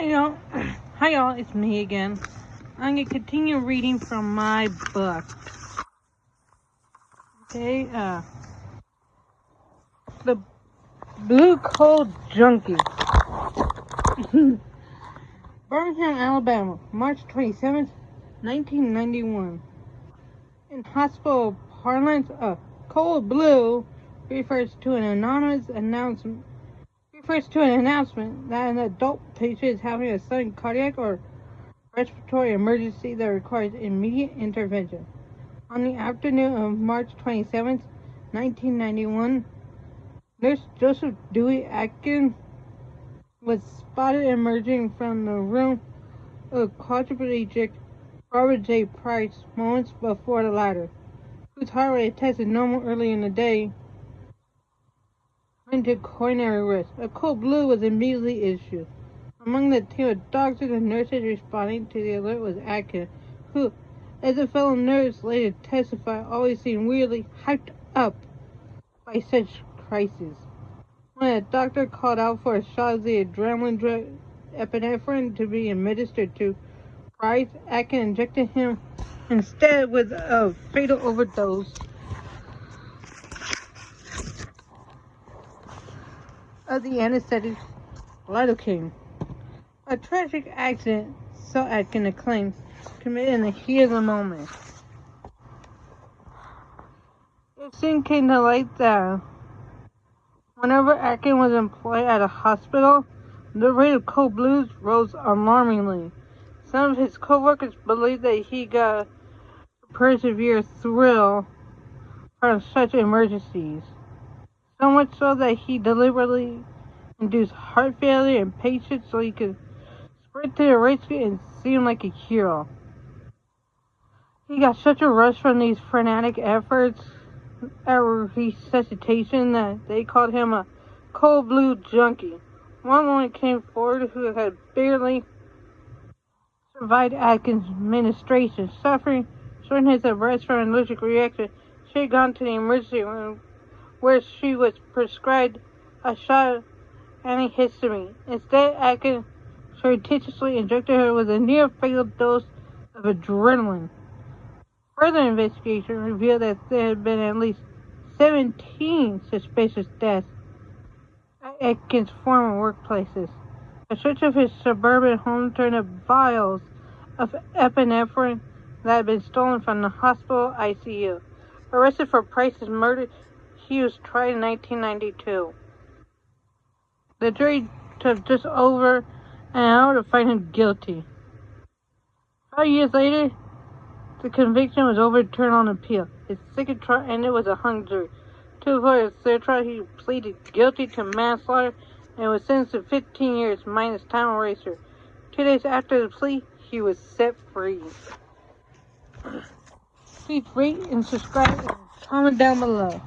Hi y'all, hi y'all, it's me again. I'm gonna continue reading from my book. Okay, The Blue Coal Junkie. Birmingham, Alabama, March 27th, 1991. In hospital parlance, a cold blue refers to an announcement that an adult patient is having a sudden cardiac or respiratory emergency that requires immediate intervention. On the afternoon of March 27, 1991, Nurse Joseph Dewey Atkins was spotted emerging from the room of quadriplegic Robert J. Price moments before the latter, whose heart rate tested normal early in the day, went to coronary arrest. A code blue was immediately issued. Among the team of doctors and nurses responding to the alert was Atkins, who, as a fellow nurse later testified, always seemed weirdly hyped up by such crises. When a doctor called out for a shot of the adrenaline drug epinephrine to be administered to Price, Atkins injected him instead with a fatal overdose of the anesthetic lidocaine. A tragic accident, so Atkins claims, committed in the heat of the moment. It soon came to light that whenever Atkins was employed at a hospital, the rate of cold blues rose alarmingly. Some of his co-workers believed that he got a persevere thrill from such emergencies, so much so that he deliberately induced heart failure in patients so he could sprint to the rescue and seem like a hero. He got such a rush from these frenetic efforts at resuscitation that they called him a cold blue junkie. One woman came forward who had barely survived Atkins' administration, suffering shortness of breath from an allergic reaction. She had gone to the emergency room where she was prescribed a shot of antihistamine. Instead, Atkins surreptitiously injected her with a near-fatal dose of adrenaline. Further investigation revealed that there had been at least 17 suspicious deaths at Atkins' former workplaces. A search of his suburban home turned up vials of epinephrine that had been stolen from the hospital ICU. Arrested for Price's murder, he was tried in 1992. The jury took just over an hour to find him guilty. 5 years later, the conviction was overturned on appeal. His second trial ended with a hung jury. To avoid a third trial, he pleaded guilty to manslaughter and was sentenced to 15 years minus time eraser. 2 days after the plea, he was set free. Please rate and subscribe and comment down below.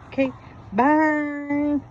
Okay, bye.